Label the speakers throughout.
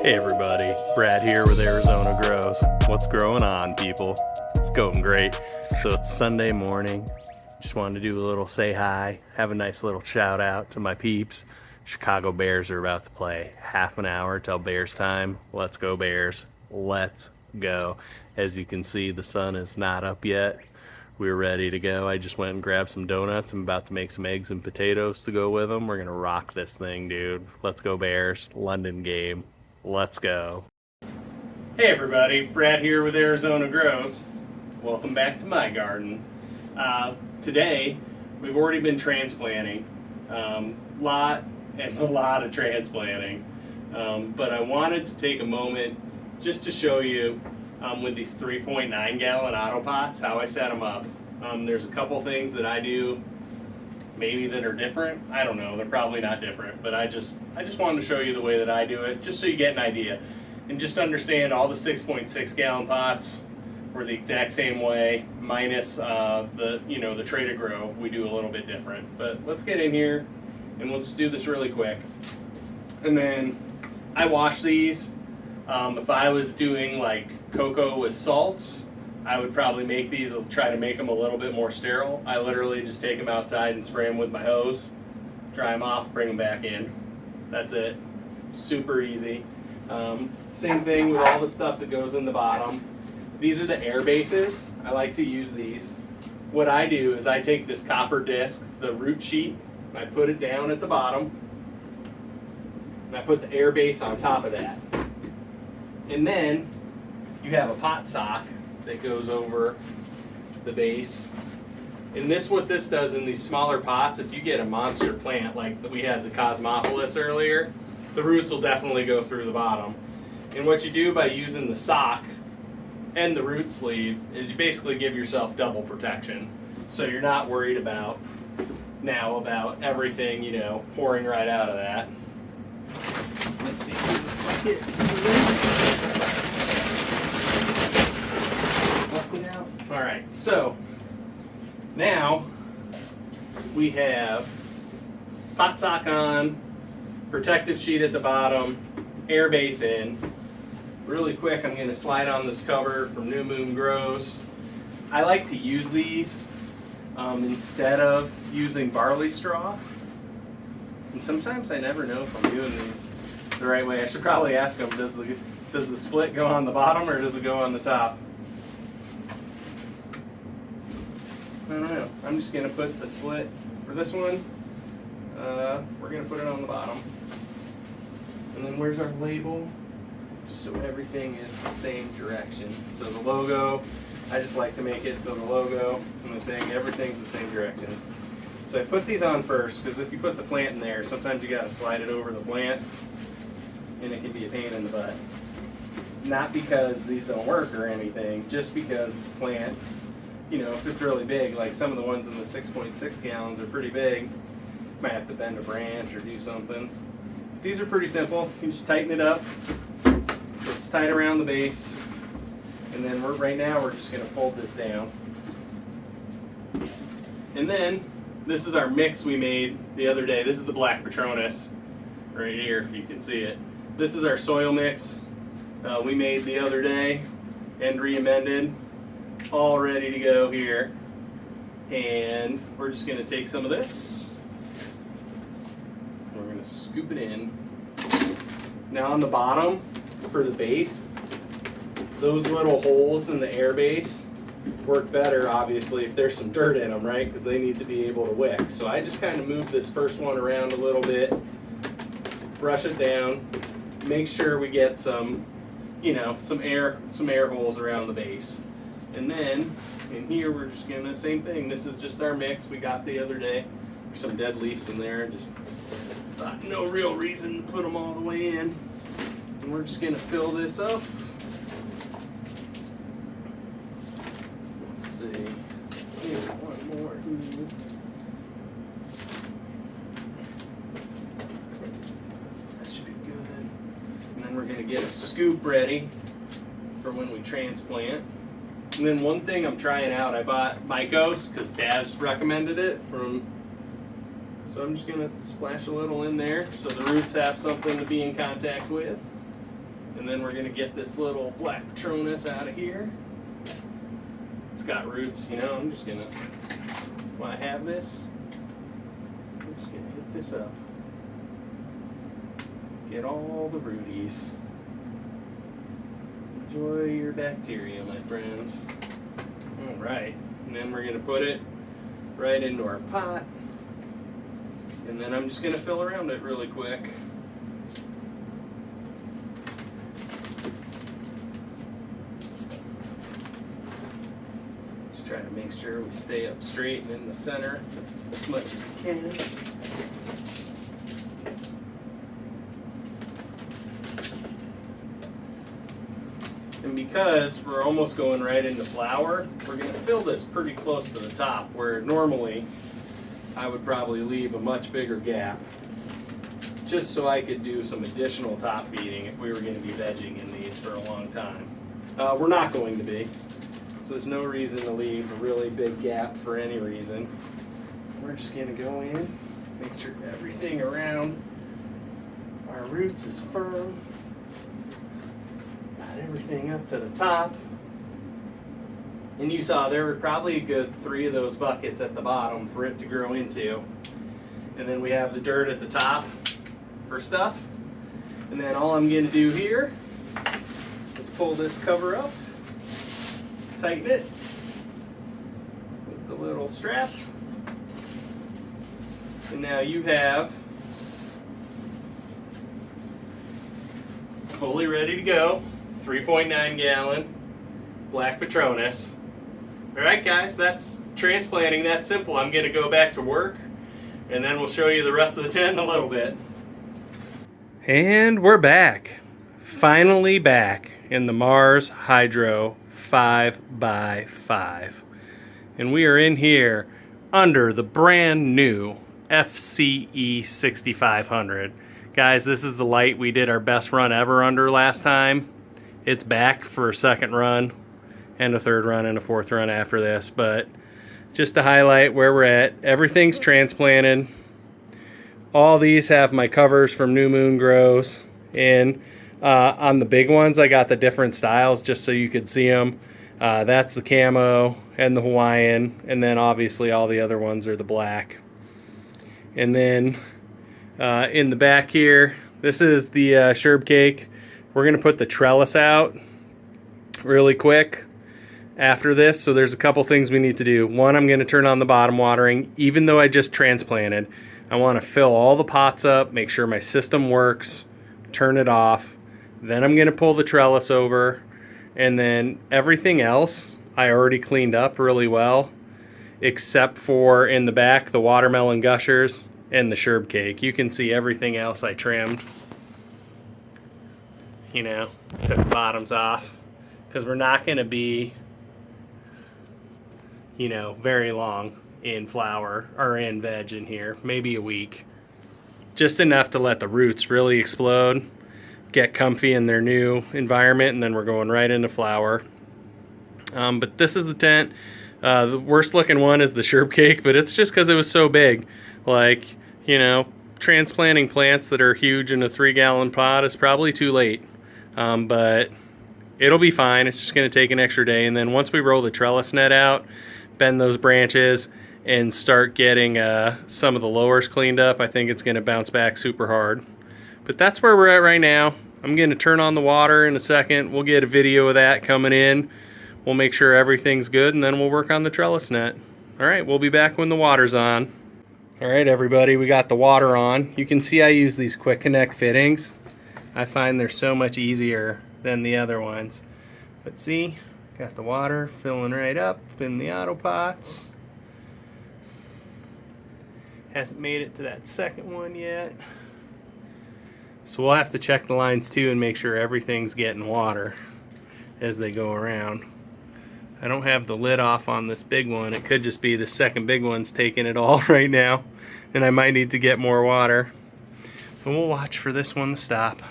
Speaker 1: Hey everybody, Brad here with Arizona Grows. What's growing on, people? It's going great. So it's Sunday morning. Just wanted to do a little say hi, have a nice little shout out to my peeps. Chicago Bears are about to play. Half an hour till Bears time. Let's go Bears. Let's go. As you can see, the sun is not up yet. We're ready to go. I just went and grabbed some donuts. I'm about to make some eggs and potatoes to go with them. We're going to rock this thing, dude. Let's go Bears. London game. Let's go. Hey everybody, Brad here with Arizona Grows. Welcome back to my garden. Today, we've already been transplanting. A lot of transplanting. But I wanted to take a moment just to show you with these 3.9 gallon Autopots how I set them up. There's a couple things that I do maybe that are different. I don't know, they're probably not different, but I just wanted to show you the way that I do it, just so you get an idea. And just understand all the 6.6 gallon pots were the exact same way, minus the tray to grow. We do a little bit different. But let's get in here and we'll just do this really quick. And then I wash these. If I was doing like cocoa with salts, I would probably make these, try to make them a little bit more sterile. I literally just take them outside and spray them with my hose, dry them off, bring them back in. That's it. Super easy. Same thing with all the stuff that goes in the bottom. These are the air bases. I like to use these. What I do is I take this copper disc, the root sheet, and I put it down at the bottom, and I put the air base on top of that. And then you have a pot sock that goes over the base. And what this does in these smaller pots, if you get a monster plant like we had the Cosmopolis earlier, the roots will definitely go through the bottom. And what you do by using the sock and the root sleeve is you basically give yourself double protection. So you're not worried about everything, pouring right out of that. Let's see. All right, so now we have pot sock on, protective sheet at the bottom, air base in. Really quick, I'm going to slide on this cover from New Moon Grows. I like to use these instead of using barley straw. And sometimes I never know if I'm doing these the right way. I should probably ask them, does the split go on the bottom or does it go on the top? I don't know. I'm just going to put the split for this one. We're going to put it on the bottom. And then where's our label? Just so everything is the same direction. So the logo, I just like to make it so the logo and the thing, everything's the same direction. So I put these on first, because if you put the plant in there, sometimes you got to slide it over the plant, and it can be a pain in the butt. Not because these don't work or anything, just because the plant, if it's really big, like some of the ones in the 6.6 gallons are pretty big, might have to bend a branch or do something. These are pretty simple. You just tighten it up. It's tight around the base. And then right now we're just going to fold this down. And then this is our mix we made the other day. This is the Black Patronus right here, if you can see it. This is our soil mix we made the other day and re-amended. All ready to go here. And we're just going to take some of this. We're going to scoop it in. Now on the bottom, for the base, those little holes in the air base work better, obviously, if there's some dirt in them, right? Because they need to be able to wick. So I just kind of move this first one around a little bit, brush it down, make sure we get some, some air holes around the base. And then in here we're just gonna, same thing. This is just our mix we got the other day. There's some dead leaves in there. Just thought no real reason to put them all the way in. And we're just gonna fill this up. Let's see. Maybe one more here. That should be good. And then we're gonna get a scoop ready for when we transplant. And then one thing I'm trying out, I bought Mycos because Daz recommended it so I'm just gonna splash a little in there so the roots have something to be in contact with. And then we're gonna get this little black Patronus out of here. It's got roots, you know. I'm just gonna, while I have this, I'm just gonna hit this up. Get all the rooties. Enjoy your bacteria, my friends. All right, and then we're gonna put it right into our pot. And then I'm just gonna fill around it really quick. Just try to make sure we stay up straight and in the center as much as we can. And because we're almost going right into flower, we're going to fill this pretty close to the top, where normally I would probably leave a much bigger gap, just so I could do some additional top feeding if we were going to be vegging in these for a long time. We're not going to be, so there's no reason to leave a really big gap for any reason. We're just going to go in, make sure everything around our roots is firm. Everything up to the top. And you saw there were probably a good 3 of those buckets at the bottom for it to grow into. And then we have the dirt at the top for stuff. And then all I'm going to do here is pull this cover up, tighten it with the little strap. And now you have fully ready to go 3.9 gallon black Patronus. Alright guys, that's transplanting that simple. I'm going to go back to work and then we'll show you the rest of the tent in a little bit. And we're back. Finally back in the Mars Hydro 5x5. And we are in here under the brand new FCE 6500. Guys, this is the light we did our best run ever under last time. It's back for a second run and a third run and a fourth run after this, but just to highlight where we're at, everything's transplanted. All these have my covers from New Moon Grows, and on the big ones I got the different styles just so you could see them. That's the camo and the Hawaiian, and then obviously all the other ones are the black. And then in the back here, this is the Sherb cake. We're going to put the trellis out really quick after this, so there's a couple things we need to do. One, I'm going to turn on the bottom watering. Even though I just transplanted, I want to fill all the pots up, make sure my system works, turn it off. Then I'm going to pull the trellis over, and then everything else I already cleaned up really well, except for in the back, the watermelon gushers and the Sherb cake. You can see everything else I trimmed. You know, took the bottoms off because we're not going to be, you know, very long in flower or in veg in here, maybe a week. Just enough to let the roots really explode, get comfy in their new environment, and then we're going right into flower. But this is the tent. The worst looking one is the Sherb cake, but it's just because it was so big. Like, you know, transplanting plants that are huge in a 3-gallon pot is probably too late. But it'll be fine. It's just going to take an extra day. And then once we roll the trellis net out, bend those branches, and start getting some of the lowers cleaned up, I think it's going to bounce back super hard. But that's where we're at right now. I'm going to turn on the water in a second. We'll get a video of that coming in. We'll make sure everything's good, and then we'll work on the trellis net. All right, we'll be back when the water's on. All right, everybody, we got the water on. You can see I use these quick connect fittings. I find they're so much easier than the other ones. But see, got the water filling right up in the Autopots. Hasn't made it to that second one yet. So we'll have to check the lines too and make sure everything's getting water as they go around. I don't have the lid off on this big one. It could just be the second big one's taking it all right now, and I might need to get more water. But we'll watch for this one to stop.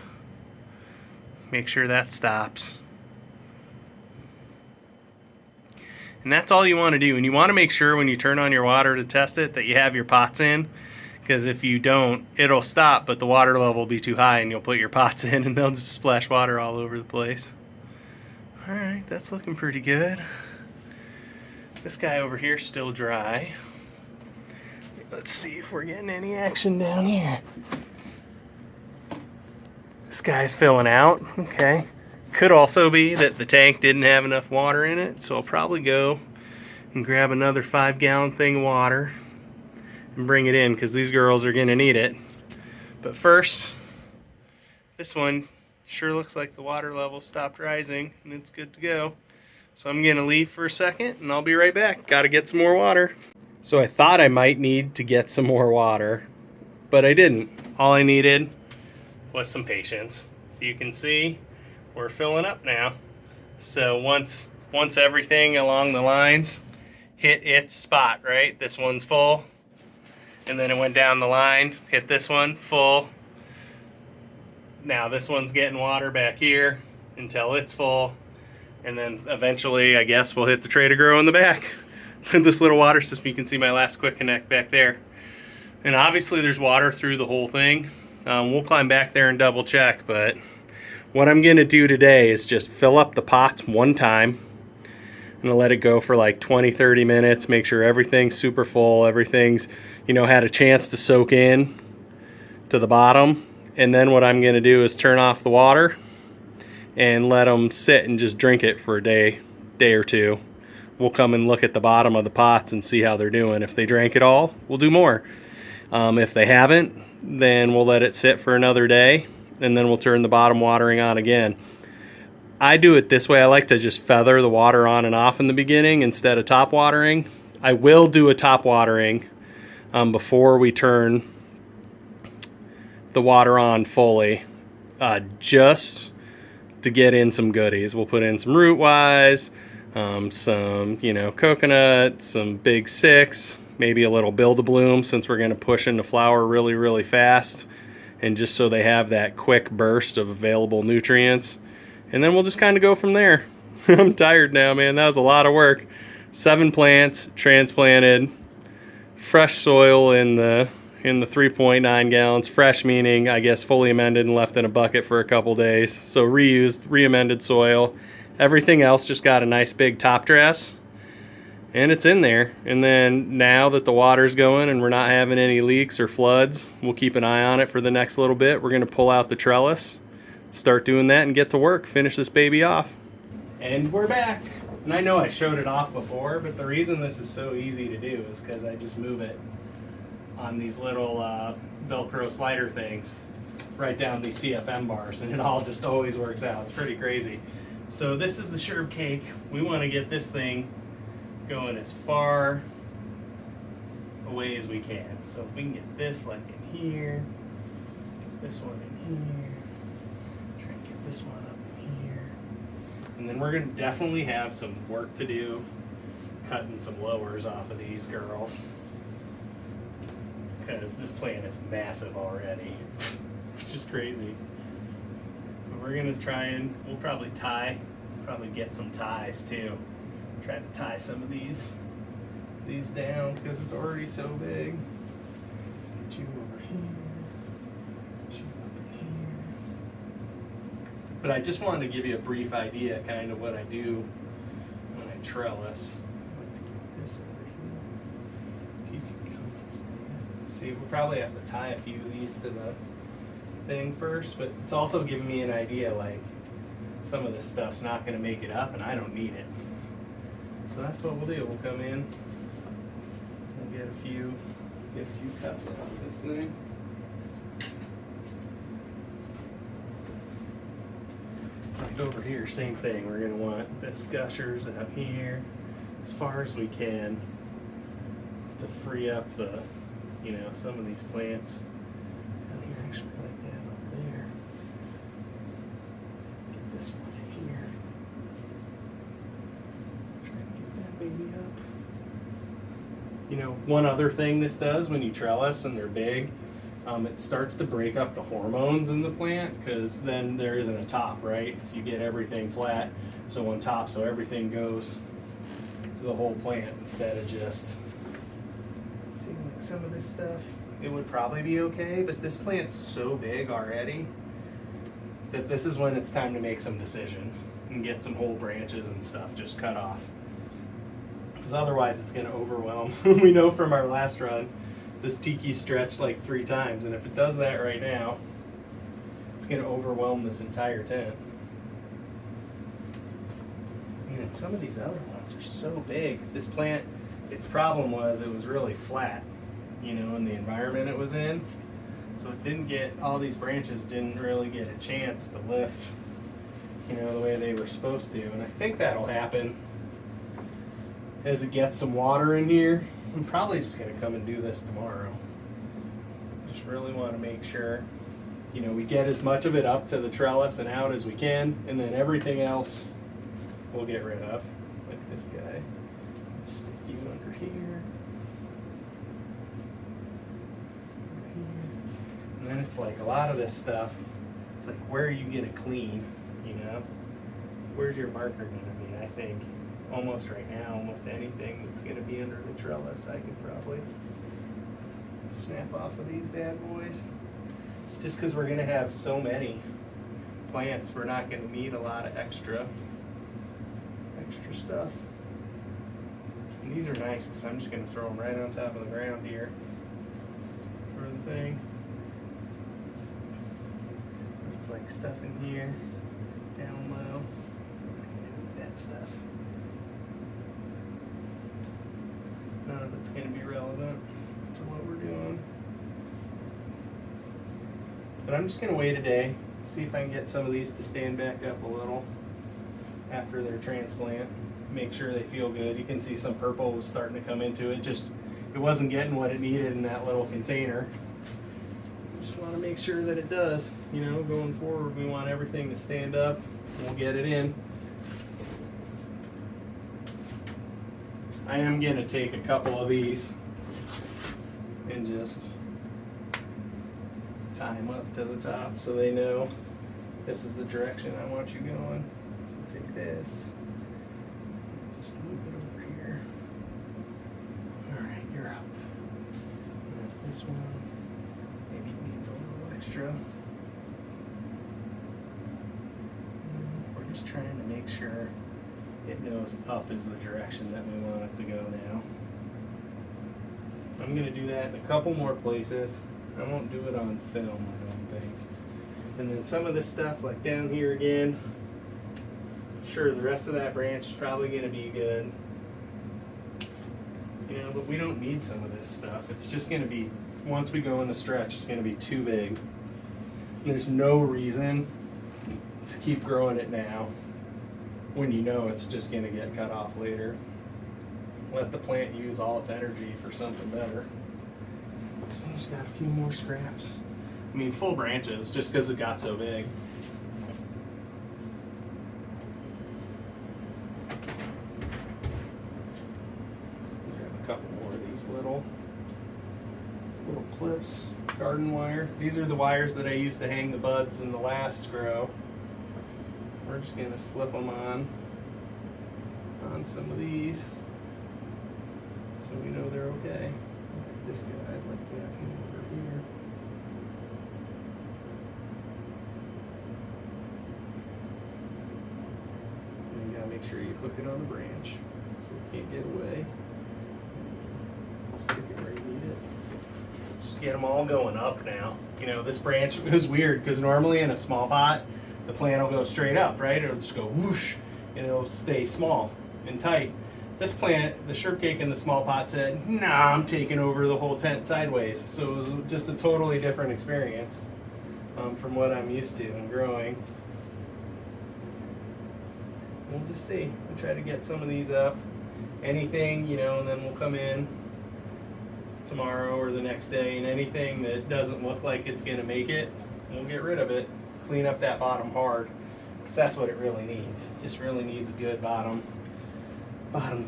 Speaker 1: Make sure that stops. And that's all you want to do. And you want to make sure when you turn on your water to test it that you have your pots in, because if you don't, it'll stop, but the water level will be too high, and you'll put your pots in, and they'll just splash water all over the place. All right, that's looking pretty good. This guy over here is still dry. Let's see if we're getting any action down here. This guy's filling out. Okay. Could also be that the tank didn't have enough water in it, so I'll probably go and grab another 5-gallon thing of water and bring it in, because these girls are going to need it. But first, this one sure looks like the water level stopped rising and it's good to go. So I'm going to leave for a second and I'll be right back. Got to get some more water. So I thought I might need to get some more water, but I didn't. All I needed was some patience. So you can see we're filling up now. So once everything along the lines hit its spot, right? This one's full, and then it went down the line, hit this one, full. Now this one's getting water back here until it's full, and then eventually I guess we'll hit the tray to grow in the back. This little water system, you can see my last quick connect back there. And obviously there's water through the whole thing. We'll climb back there and double check, but what I'm gonna do today is just fill up the pots one time. I'm gonna let it go for like 20-30 minutes, make sure everything's super full, everything's, you know, had a chance to soak in to the bottom. And then what I'm gonna do is turn off the water and let them sit and just drink it for a day or two. We'll come and look at the bottom of the pots and see how they're doing. If they drank it all, we'll do more. If they haven't, then we'll let it sit for another day, and then we'll turn the bottom watering on again. I do it this way. I like to just feather the water on and off in the beginning instead of top watering. I will do a top watering before we turn the water on fully, just to get in some goodies. We'll put in some root wise, some, you know, coconut, some big six, maybe a little build-a-bloom, since we're going to push into flower really, really fast, and just so they have that quick burst of available nutrients. And then we'll just kind of go from there. I'm tired now, man. That was a lot of work. 7 plants transplanted, fresh soil in the 3.9 gallons. Fresh meaning, I guess, fully amended and left in a bucket for a couple days. So reused, re-amended soil. Everything else just got a nice big top dress, and it's in there. And then now that the water's going and we're not having any leaks or floods, we'll keep an eye on it for the next little bit. We're going to pull out the trellis, start doing that, and get to work, finish this baby off. And we're back. And I know I showed it off before, but the reason this is so easy to do is because I just move it on these little Velcro slider things right down these CFM bars, and it all just always works out. It's pretty crazy. So this is the sherb cake. We want to get this thing going as far away as we can. So if we can get this like in here, get this one in here, try and get this one up in here. And then we're going to definitely have some work to do cutting some lowers off of these girls, because this plant is massive already, which is crazy. But we're going to try and, we'll probably get some ties too. Try to tie some of these down because it's already so big. Get you over here. Get you over here. But I just wanted to give you a brief idea, kind of what I do when I trellis. I'd like to get this over here. If you can come and stand. See, we'll probably have to tie a few of these to the thing first, but it's also giving me an idea, like some of this stuff's not going to make it up and I don't need it. So that's what we'll do. We'll come in, we'll get a few cuts out of this thing. Like over here, same thing. We're going to want this gushers out here as far as we can to free up the, you know, some of these plants. Down here, actually, like that up there. Get this one in here. Baby up. You know, one other thing this does when you trellis and they're big, it starts to break up the hormones in the plant, because then there isn't a top, right? If you get everything flat, so on top, so everything goes to the whole plant instead of just, see, like some of this stuff it would probably be okay, but this plant's so big already that this is when it's time to make some decisions and get some whole branches and stuff just cut off. Because otherwise it's going to overwhelm. We know from our last run, this tiki stretched like 3 times, and if it does that right now, it's going to overwhelm this entire tent. And some of these other ones are so big. This plant, its problem was it was really flat, you know, in the environment it was in. So it didn't get, all these branches didn't really get a chance to lift, you know, the way they were supposed to. And I think that'll happen as it gets some water in here. I'm probably just going to come and do this tomorrow. Just really want to make sure, you know, we get as much of it up to the trellis and out as we can, and then everything else we'll get rid of. Like this guy. Stick you under here. And then it's like a lot of this stuff, it's like where you get it clean, you know? Where's your marker gonna be? I think almost right now, almost anything that's gonna be under the trellis, I could probably snap off of these bad boys. Just because we're gonna have so many plants, we're not gonna need a lot of extra stuff. And these are nice because I'm just gonna throw them right on top of the ground here for the thing. It's like stuff in here, down low, that stuff. None of it's going to be relevant to what we're doing. But I'm just going to wait a day, see if I can get some of these to stand back up a little after their transplant. Make sure they feel good. You can see some purple was starting to come into it. Just, it wasn't getting what it needed in that little container. Just want to make sure that it does. You know, going forward, we want everything to stand up. We'll get it in. I am going to take a couple of these and just tie them up to the top so they know this is the direction I want you going. So take this, just loop it over here. All right, you're up. And this one maybe needs a little extra. We're just trying to make sure it knows up is the direction that we want it to go now. I'm going to do that in a couple more places. I won't do it on film, I don't think. And then some of this stuff, like down here again, sure, the rest of that branch is probably going to be good. You know, but we don't need some of this stuff. It's just going to be, once we go in the stretch, it's going to be too big. There's no reason to keep growing it now when you know it's just going to get cut off later. Let the plant use all its energy for something better. So we just got a few more scraps. I mean, full branches, just because it got so big. Grab a couple more of these little clips, garden wire. These are the wires that I used to hang the buds in the last grow. We're just going to slip them on some of these so we know they're okay. Like this guy, I'd like to have him over here. And you gotta make sure you hook it on the branch so it can't get away. Stick it where you need it. Just get them all going up now. You know, this branch was weird because normally in a small pot, the plant will go straight up, right? It'll just go whoosh and it'll stay small and tight. This plant, the sugar cake in the small pot said, nah, I'm taking over the whole tent sideways. So it was just a totally different experience from what I'm used to in growing. We'll just see. We'll try to get some of these up. Anything, you know, and then we'll come in tomorrow or the next day, and anything that doesn't look like it's going to make it, we'll get rid of it. Clean up that bottom hard, because that's what it really needs. It just really needs a good bottom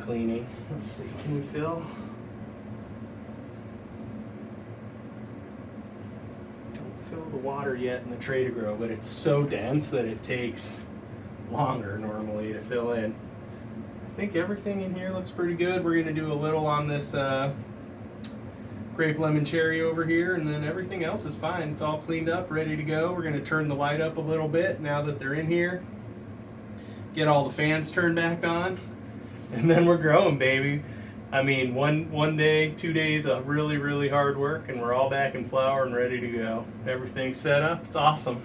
Speaker 1: cleaning. Let's see, can we fill? Don't fill the water yet in the tray to grow, but it's so dense that it takes longer normally to fill in. I think everything in here looks pretty good. We're going to do a little on this grape lemon cherry over here, and then everything else is fine. It's all cleaned up, ready to go. We're going to turn the light up a little bit now that they're in here. Get all the fans turned back on, and then we're growing, baby. I mean, one day, 2 days of really, really hard work, and we're all back in flower and ready to go. Everything's set up. It's awesome.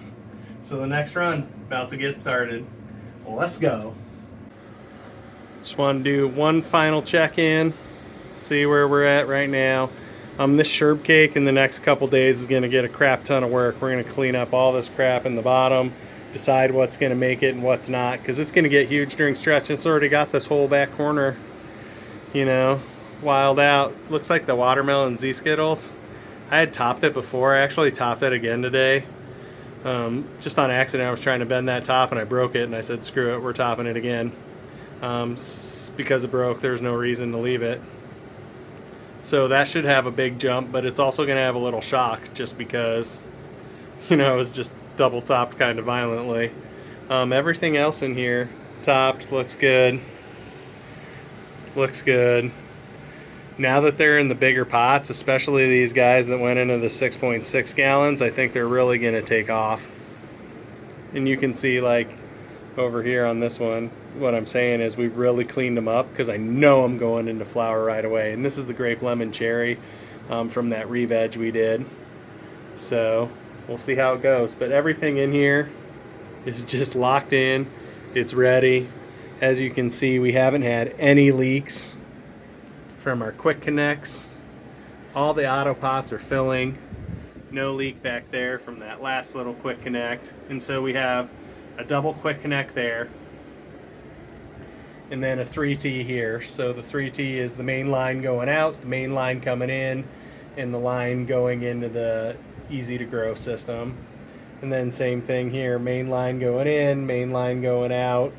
Speaker 1: So the next run, about to get started. Let's go. Just want to do one final check-in, see where we're at right now. This sherb cake in the next couple days is going to get a crap ton of work. We're going to clean up all this crap in the bottom, decide what's going to make it and what's not, because it's going to get huge during stretch. It's already got this whole back corner, you know, wild out. Looks like the watermelon Z-Skittles. I had topped it before. I actually topped it again today. Just on accident. I was trying to bend that top and I broke it, and I said, screw it, we're topping it again. Because it broke, there's no reason to leave it. So that should have a big jump, but it's also going to have a little shock just because, you know, it was just double topped kind of violently. Everything else in here, topped, looks good. Looks good. Now that they're in the bigger pots, especially these guys that went into the 6.6 gallons, I think they're really going to take off. And you can see, like, over here on this one, what I'm saying is we really cleaned them up because I know I'm going into flower right away. And this is the grape lemon cherry from that re-veg we did. So we'll see how it goes. But everything in here is just locked in. It's ready. As you can see, we haven't had any leaks from our quick connects. All the Autopots are filling. No leak back there from that last little quick connect. And so we have a double quick connect there, and then a 3T here. So the 3T is the main line going out, the main line coming in, and the line going into the easy to grow system. And then same thing here, main line going in, main line going out.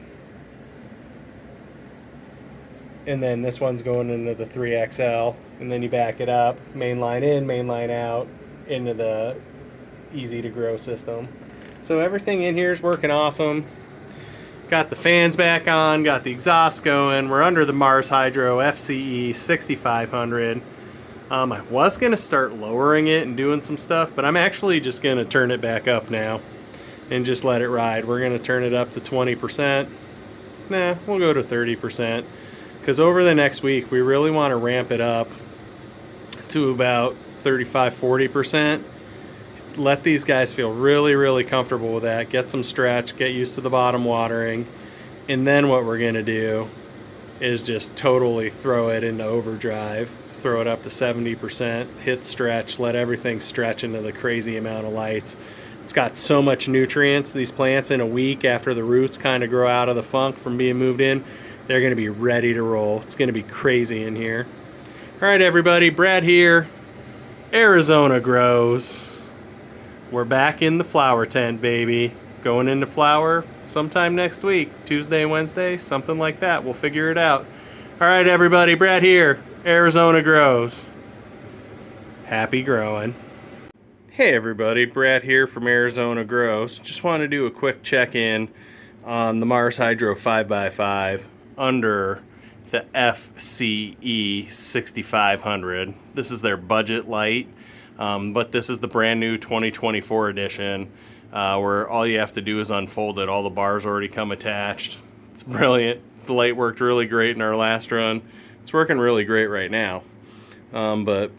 Speaker 1: And then this one's going into the 3XL, and then you back it up, main line in, main line out, into the easy to grow system. So everything in here is working awesome. Got the fans back on, got the exhaust going. We're under the Mars Hydro FCE 6500. I was going to start lowering it and doing some stuff, but I'm actually just going to turn it back up now and just let it ride. We're going to turn it up to 20%. Nah, we'll go to 30%. Because over the next week, we really want to ramp it up to about 35-40%. Let these guys feel really, really comfortable with that. Get some stretch, get used to the bottom watering. And then what we're going to do is just totally throw it into overdrive. Throw it up to 70%, hit stretch, let everything stretch into the crazy amount of lights. It's got so much nutrients. These plants in a week after the roots kind of grow out of the funk from being moved in, they're going to be ready to roll. It's going to be crazy in here. All right, everybody, Brad here. Arizona Grows. We're back in the flower tent, baby. Going into flower sometime next week. Tuesday, Wednesday, something like that. We'll figure it out. All right, everybody, Brad here. Arizona Grows. Happy growing. Hey, everybody. Brad here from Arizona Grows. Just want to do a quick check-in on the Mars Hydro 5x5 under the FCE 6500. This is their budget light. But this is the brand new 2024 edition where all you have to do is unfold it. All the bars already come attached. It's brilliant. The light worked really great in our last run. It's working really great right now. But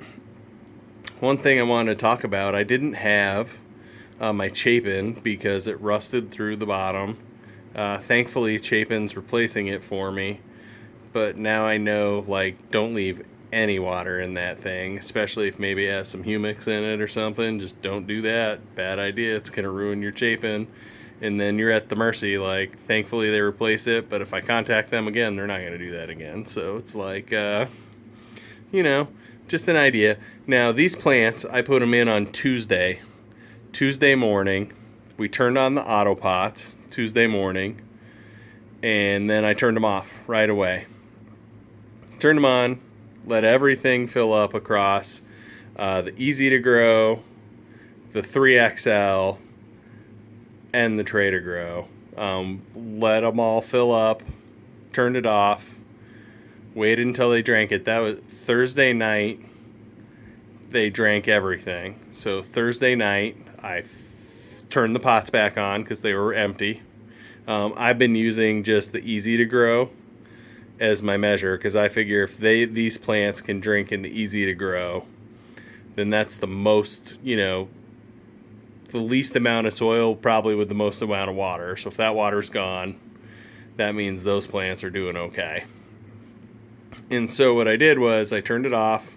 Speaker 1: one thing I wanted to talk about, I didn't have my Chapin because it rusted through the bottom. Thankfully, Chapin's replacing it for me. But now I know, like, don't leave any water in that thing, especially if maybe it has some humics in it or something. Just don't do that. Bad idea. It's going to ruin your Chapin, and then you're at the mercy. Like, thankfully they replace it, but if I contact them again, they're not going to do that again. So it's like, you know, just an idea. Now, these plants, I put them in on Tuesday morning. We turned on the Autopots Tuesday morning, and then I turned them off right away. Turned them on, let everything fill up across the Easy to Grow, the 3XL, and the Tray to Grow. Let them all fill up, turned it off, waited until they drank it. That was Thursday night. they drank everything. So Thursday night, I turned the pots back on because they were empty. I've been using just the easy to grow as my measure because I figure if these plants can drink in the easy to grow, then that's the most, the least amount of soil probably with the most amount of water. So if that water's gone, that means those plants are doing okay. And so what I did was I turned it off,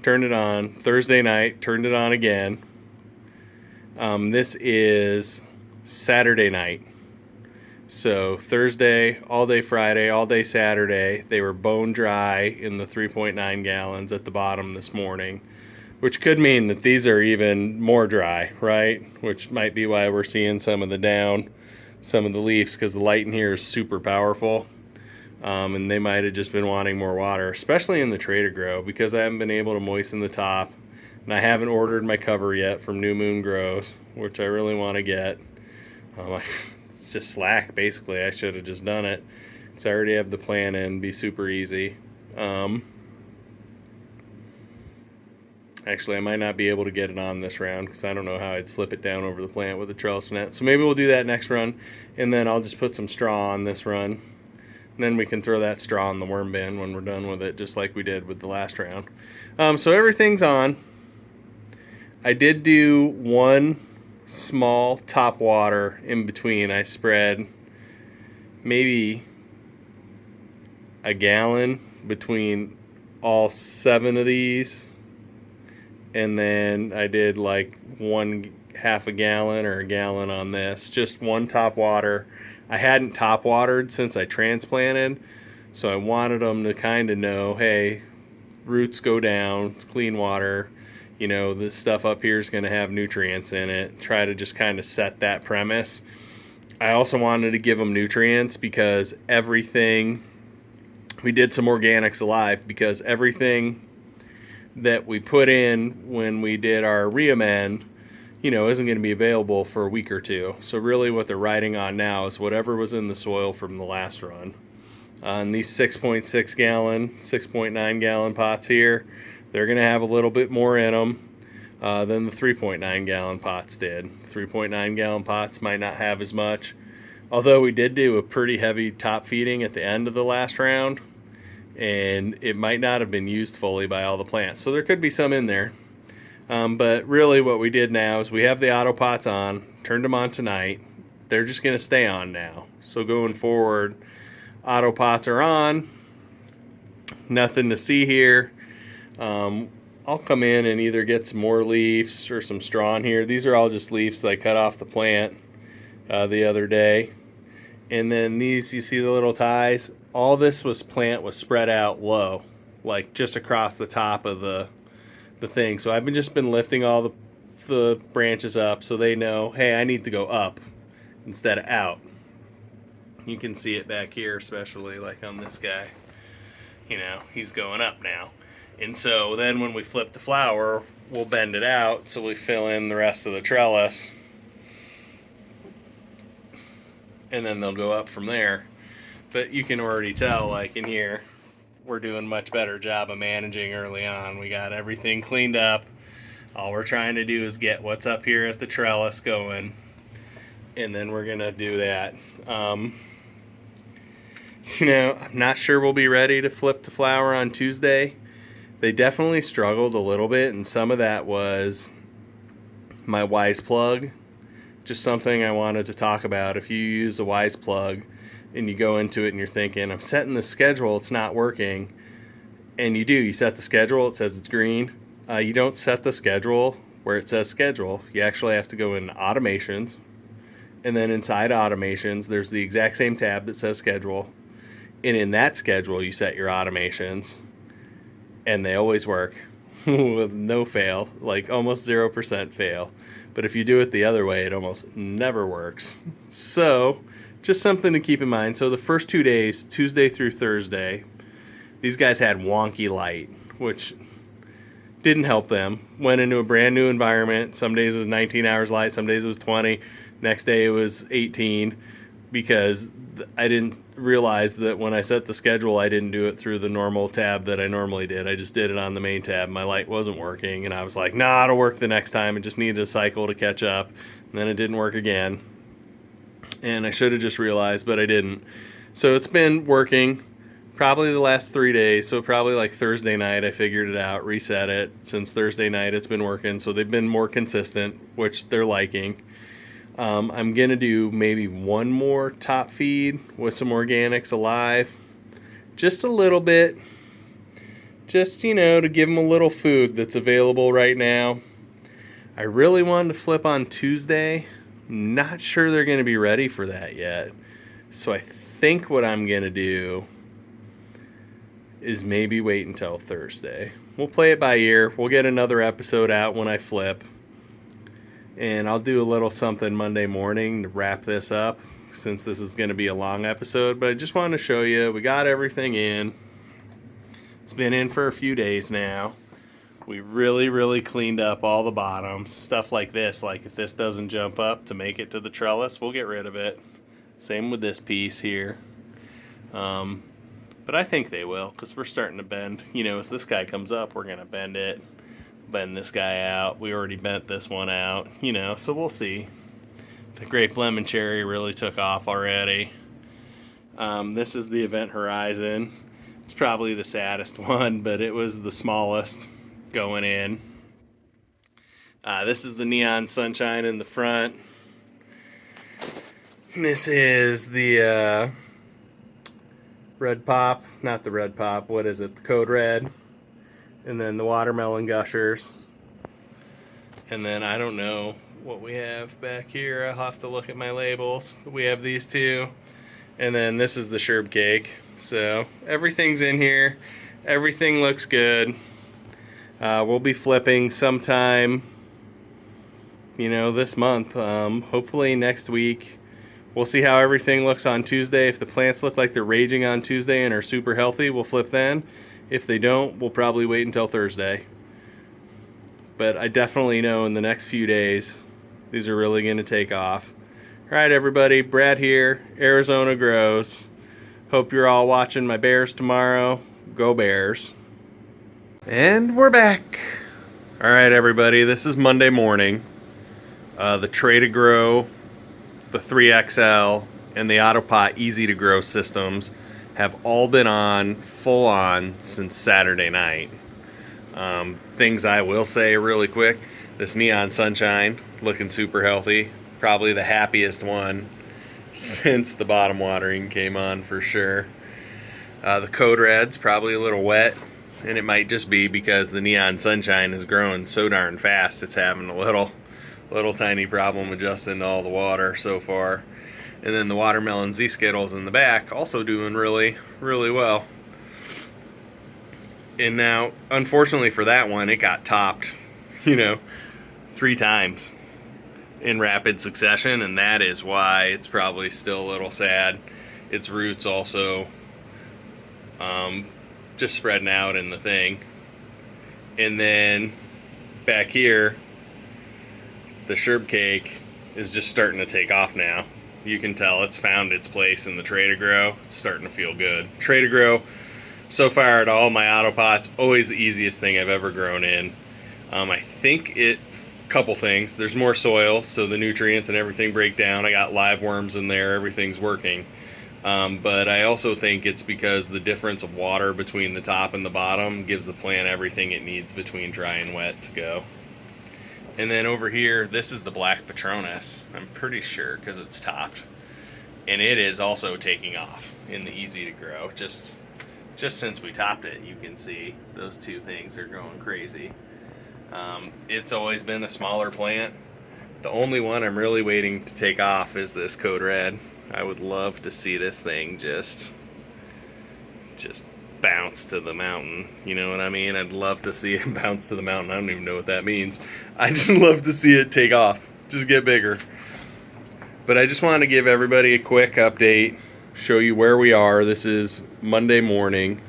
Speaker 1: turned it on Thursday night, turned it on again. This is Saturday night. So Thursday, all day Friday, all day Saturday, they were bone dry in the 3.9 gallons at the bottom this morning, which could mean that these are even more dry, right? Which might be why we're seeing some of the leaves, because the light in here is super powerful. And they might have just been wanting more water, especially in the Trader Grow, because I haven't been able to moisten the top. And I haven't ordered my cover yet from New Moon Grows, which I really want to get. It's just slack, basically. I should have just done it. Because I already have the plan in, be super easy. Actually, I might not be able to get it on this round because I don't know how I'd slip it down over the plant with a trellis net. So maybe we'll do that next run, and then I'll just put some straw on this run. And then we can throw that straw in the worm bin when we're done with it, just like we did with the last round. So everything's on. I did do one small top water in between. I spread maybe a gallon between all 7 of these. And then I did like half a gallon or a gallon on this. Just one top water. I hadn't top watered since I transplanted, so I wanted them to kind of know, hey, roots go down, it's clean water, this stuff up here is going to have nutrients in it. Try to just kind of set that premise. I also wanted to give them nutrients because we did some organics alive, because everything that we put in when we did our reamend, isn't going to be available for a week or two. So really what they're riding on now is whatever was in the soil from the last run. On these 6.6 gallon, 6.9 gallon pots here, they're going to have a little bit more in them than the 3.9 gallon pots did. 3.9 gallon pots might not have as much, although we did do a pretty heavy top feeding at the end of the last round, and it might not have been used fully by all the plants. So there could be some in there. But really what we did now is we have the Autopots on, turned them on tonight. They're just going to stay on now. So going forward, Autopots are on. Nothing to see here. I'll come in and either get some more leaves or some straw in here. These are all just leaves that I cut off the plant the other day. And then these, you see the little ties? All this plant was spread out low, like just across the top of the thing. So I've just been lifting all the branches up so they know, hey, I need to go up instead of out. You can see it back here, especially like on this guy. He's going up now. And so then when we flip the flower, we'll bend it out so we fill in the rest of the trellis. And then they'll go up from there. But you can already tell, like in here, we're doing a much better job of managing early on. We got everything cleaned up. All we're trying to do is get what's up here at the trellis going, and then we're gonna do that. I'm not sure we'll be ready to flip the flower on Tuesday. They definitely struggled a little bit, and some of that was my Wise plug. Just something I wanted to talk about. If you use a Wise plug and you go into it and you're thinking, I'm setting the schedule, it's not working. And you set the schedule, it says it's green. You don't set the schedule where it says schedule. You actually have to go in automations. And then inside automations, there's the exact same tab that says schedule. And in that schedule, you set your automations. And they always work with no fail, like almost 0% fail. But if you do it the other way, it almost never works. So just something to keep in mind. So the first 2 days, Tuesday through Thursday, these guys had wonky light, which didn't help them. Went into a brand new environment. Some days it was 19 hours light, some days it was 20. Next day it was 18. because I didn't realize that when I set the schedule, I didn't do it through the normal tab that I normally did. I just did it on the main tab. My light wasn't working, and I was like, nah, it'll work the next time. It just needed a cycle to catch up, and then it didn't work again. And I should have just realized, but I didn't. So it's been working probably the last 3 days. So probably like Thursday night, I figured it out, reset it. Since Thursday night, it's been working. So they've been more consistent, which they're liking. I'm going to do maybe one more top feed with some organics alive. Just a little bit. Just, to give them a little food that's available right now. I really wanted to flip on Tuesday. Not sure they're going to be ready for that yet. So I think what I'm going to do is maybe wait until Thursday. We'll play it by ear. We'll get another episode out when I flip. And I'll do a little something Monday morning to wrap this up, since this is going to be a long episode. But I just wanted to show you, we got everything in. It's been in for a few days now. We really cleaned up all the bottoms. Stuff like this, like if this doesn't jump up to make it to the trellis, we'll get rid of it. Same with this piece here. But I think they will, because we're starting to bend. As this guy comes up, we're going to bend it. Bend this guy out. We already bent this one out, so we'll see. The grape lemon cherry really took off already. This is the event horizon. It's probably the saddest one, but it was the smallest going in. This is the neon sunshine in the front. This is the red pop, not the red pop, what is it, the code red. And then the watermelon gushers. And then I don't know what we have back here. I'll have to look at my labels. We have these two. And then this is the sherb cake. So everything's in here. Everything looks good. We'll be flipping sometime, this month. Hopefully next week. We'll see how everything looks on Tuesday. If the plants look like they're raging on Tuesday and are super healthy, we'll flip then. If they don't, we'll probably wait until Thursday. But I definitely know in the next few days, these are really going to take off. All right, everybody. Brad here, Arizona Grows. Hope you're all watching my Bears tomorrow. Go Bears. And we're back. All right, everybody. This is Monday morning. The Tray to Grow, the 3XL, and the Autopot Easy to Grow systems have all been on, full on, since Saturday night. Things I will say really quick. This Neon Sunshine, looking super healthy. Probably the happiest one since the bottom watering came on, for sure. The Code Red's probably a little wet, and it might just be because the Neon Sunshine is growing so darn fast, it's having a little tiny problem adjusting to all the water so far. And then the watermelon Z-Skittles in the back also doing really well. And now, unfortunately for that one, it got topped, 3 times in rapid succession, and that is why it's probably still a little sad. Its roots also just spreading out in the thing. And then back here, the sherb cake is just starting to take off now. You can tell it's found its place in the Tray to Grow. It's starting to feel good. Tray to Grow, so far at all my Autopots, always the easiest thing I've ever grown in. I think couple things. There's more soil, so the nutrients and everything break down. I got live worms in there. Everything's working. But I also think it's because the difference of water between the top and the bottom gives the plant everything it needs between dry and wet to go. And then over here, this is the Black Patronus, I'm pretty sure, because it's topped. And it is also taking off in the Easy to Grow. Just since we topped it, you can see those two things are going crazy. It's always been a smaller plant. The only one I'm really waiting to take off is this Code Red. I would love to see this thing just bounce to the mountain. You know what I mean? I'd love to see it bounce to the mountain. I don't even know what that means. I just love to see it take off. Just get bigger. But I just wanted to give everybody a quick update, show you where we are. This is Monday morning.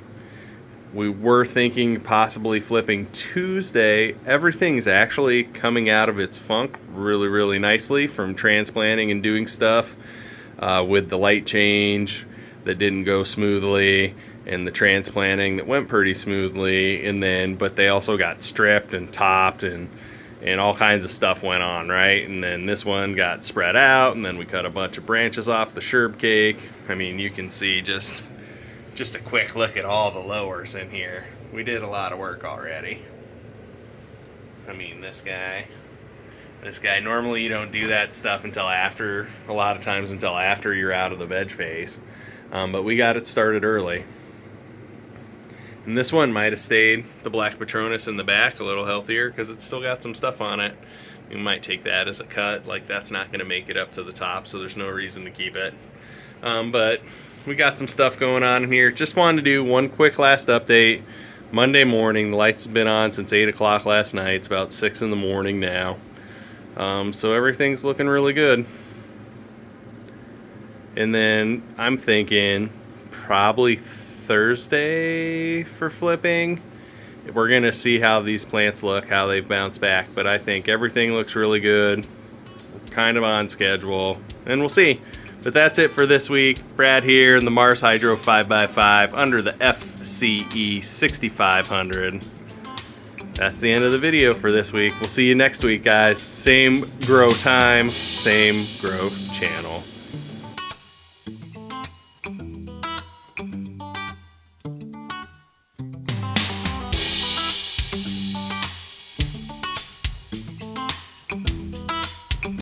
Speaker 1: We were thinking possibly flipping Tuesday. Everything's actually coming out of its funk really nicely from transplanting and doing stuff. with the light change that didn't go smoothly, and the transplanting that went pretty smoothly, and then but they also got stripped and topped, and all kinds of stuff went on, right? And then this one got spread out, and then we cut a bunch of branches off the sherb cake. I mean, you can see just a quick look at all the lowers in here. We did a lot of work already. I mean, this guy, normally you don't do that stuff until after, a lot of times until after you're out of the veg phase. But we got it started early. And this one might have stayed, the Black Patronus in the back, a little healthier because it's still got some stuff on it. You might take that as a cut, like that's not going to make it up to the top, so there's no reason to keep it. But we got some stuff going on in here. Just wanted to do one quick last update. Monday morning, the lights have been on since 8 o'clock last night. It's about 6 in the morning now. So everything's looking really good. And then I'm thinking probably Thursday for flipping. We're going to see how these plants look, how they've bounced back. But I think everything looks really good. We're kind of on schedule. And we'll see. But that's it for this week. Brad here in the Mars Hydro 5x5 under the FCE 6500. That's the end of the video for this week. We'll see you next week, guys. Same grow time, same grow channel.